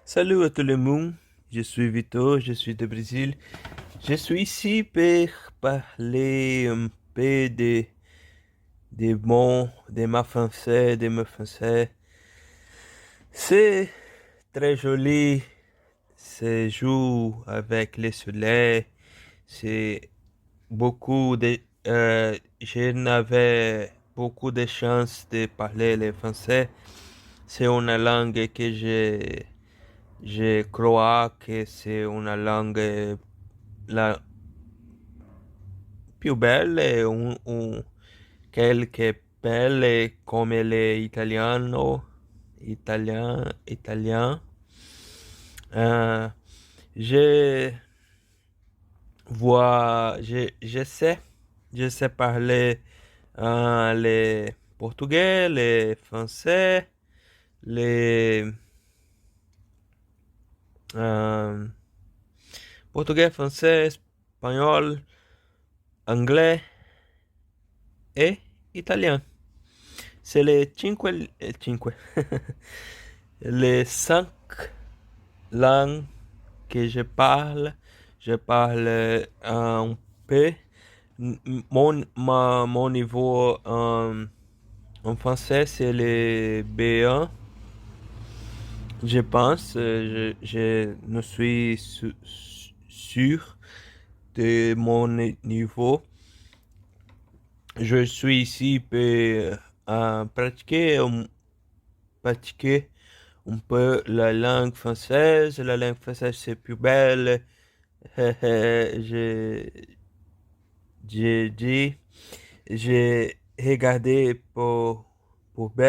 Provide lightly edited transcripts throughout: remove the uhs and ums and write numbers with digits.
Salut à tout le monde, je suis Vito, je suis du Brésil. Je suis ici pour parler un peu de mon français. C'est très joli, c'est joue avec le soleil, c'est je n'avais beaucoup de chance de parler le français. C'est une langue que je crois que c'est une langue la più belle, quelque belle come italien. Euh, je je sais parler le portugais, le français, le euh, portugais, français, espagnol, anglais et italien. C'est cinque, les cinq langues que je parle. Je parle un peu. Mon niveau en français, c'est le B1. Je pense, je ne suis sûr de mon niveau. Je suis ici pour pratiquer un peu la langue française. La langue française, c'est plus belle. je, j'ai dit, j'ai regardé pour B.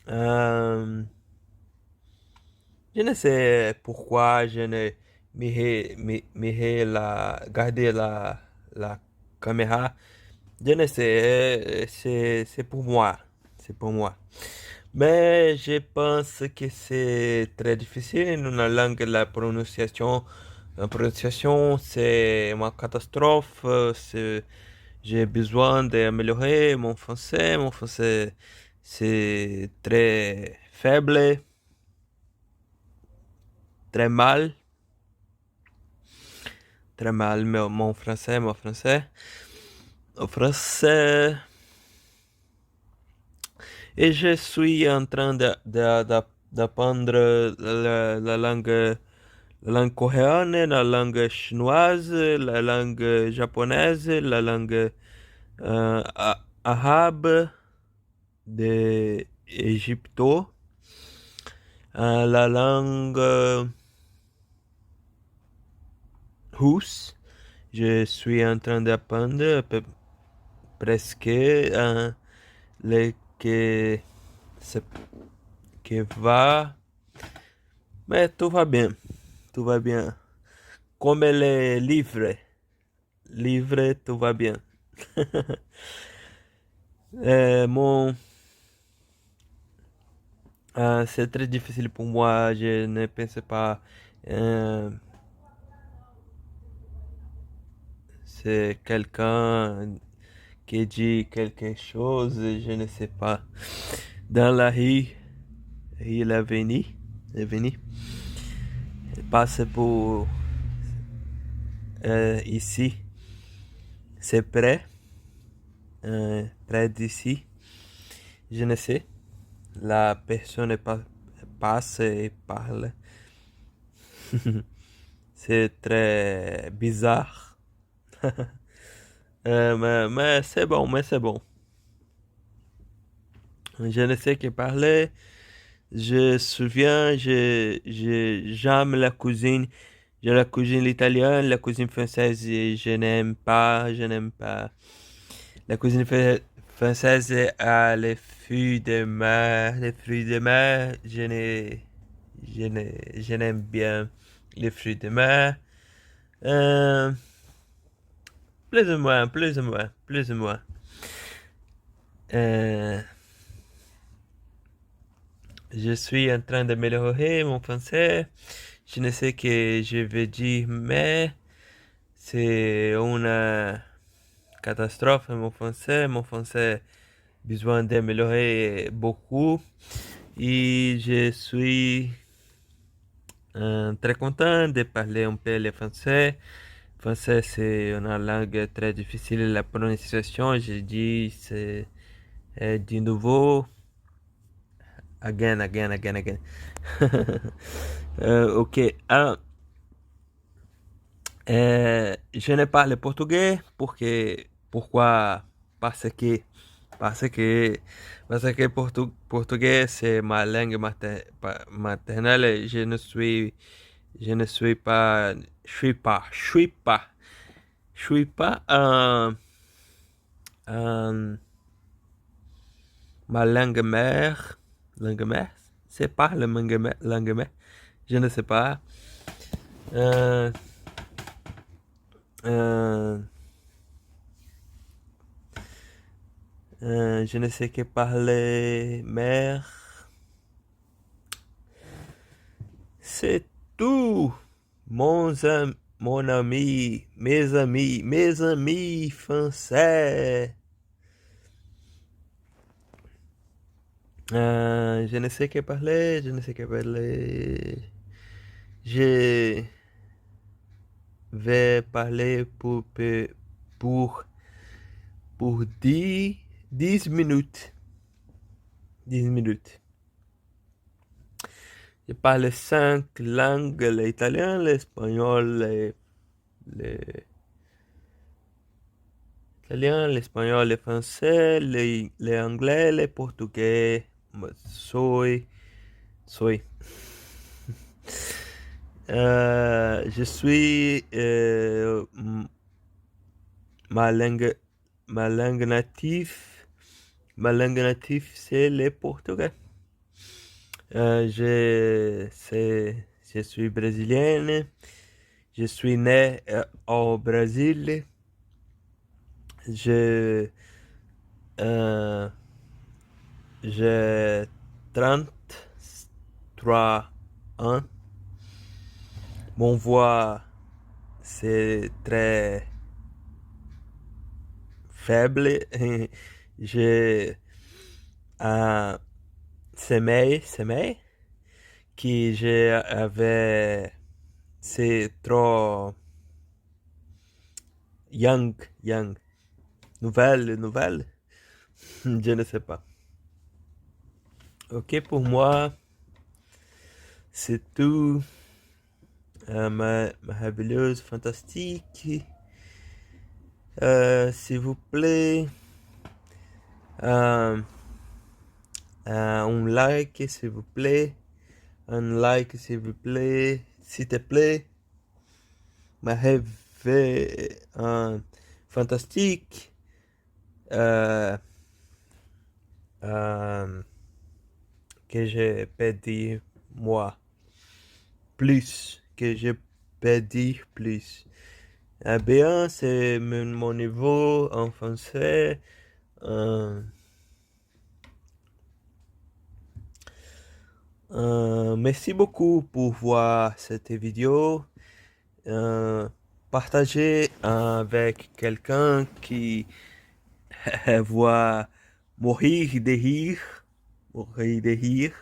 Euh, je ne sais pourquoi je ne gardé la caméra. Je ne sais, c'est pour moi. C'est pour moi. Mais je pense que c'est très difficile en une langue, la prononciation, c'est une catastrophe. J'ai besoin d'améliorer mon français. Mon français, c'est très faible, très mal, très mal. Mais mon français, au français. Et je suis en train d'apprendre la langue coréenne, la langue chinoise, la langue japonaise, la langue arabe d'Égypte, la langue russe. Je suis en train d'apprendre presque le que, se- que va, mais tout va bien, tout va bien. Comme les livre, tout va bien. Mon c'est très difficile pour moi. Je ne pense pas. euh, c'est quelqu'un qui dit quelque chose, je ne sais pas. Dans la rue l'avenue, passe pour ici. C'est près d'ici. Je ne sais. La personne passe et parle. C'est très bizarre. Mais c'est bon, mais c'est bon. Je ne sais que parler. Je me souviens, j'aime la cuisine. J'ai la cuisine italienne, la cuisine française, je n'aime pas. La cuisine française a les fruits de mer, je n'aime bien les fruits de mer. Euh, plus ou moins. Euh, je suis en train d'améliorer mon français. Je ne sais ce que je veux dire, mais c'est une catastrophe mon français. Mon français a besoin d'améliorer beaucoup. Et je suis très content de parler un peu le français. Français, c'est une langue très difficile. La prononciation, je dis, c'est de nouveau. Again, again, again, again. Ok. Ah, je ne parle portugais pourquoi? Parce que, parce que, parce que portugais c'est ma langue maternelle. Et je ne suis pas, je suis pas ma langue mère, c'est pas la langue mère, je ne sais pas. Euh, euh, je ne sais que parler mère. C'est tout, mon ami, mes amis français. Je ne sais que parler, je ne sais que parler. Je vais parler pour, pour 10 minutes. 10 minutes. Je parle 5 langues, l'italien, l'espagnol, l'italien, l'espagnol, le français, l'anglais, le portugais. Soy. Je suis ma langue, ma langue native, c'est le portugais. Je suis brésilienne. Je suis né au Brésil. Je, euh, j'ai 33 ans. Mon voix, c'est très faible. J'ai un sommeil que j'avais, c'est trop young. Nouvelle, je ne sais pas. Ok, pour moi, c'est tout. Merveilleuse, fantastique. S'il vous plaît, euh, un like, s'il vous plaît. Un like, s'il vous plaît. S'il te plaît. Ma rêve fantastique. Euh, euh, que je peux dire moi. Plus. Que je peux dire plus. Bien, c'est mon niveau en français. Euh, merci beaucoup pour voir cette vidéo. Euh, Partagez avec quelqu'un qui va mourir de rire. Mourir de rire.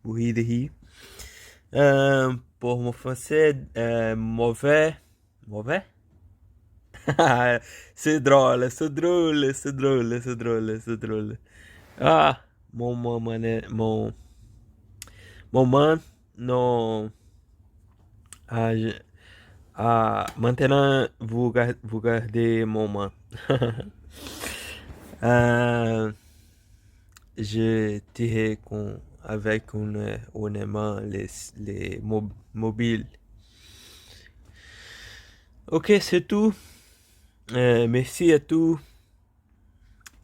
Mourir de rire. Pour mon français, mauvais. Mauvais? C'est drôle. Ah, mon man, non. Ah, maintenant, vous gardez mon man. Euh, je tirais avec une main les mobiles. Ok, c'est tout. Merci à tous.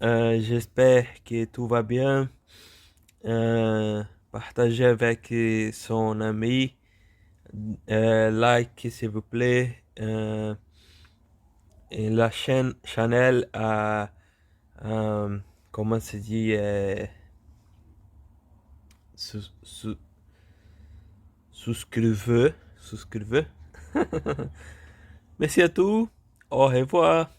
J'espère que tout va bien. Partagez avec son ami. Like, s'il vous plaît. Et la channel comment se dit, sus- su- souscrivez. Merci à tous. Au revoir.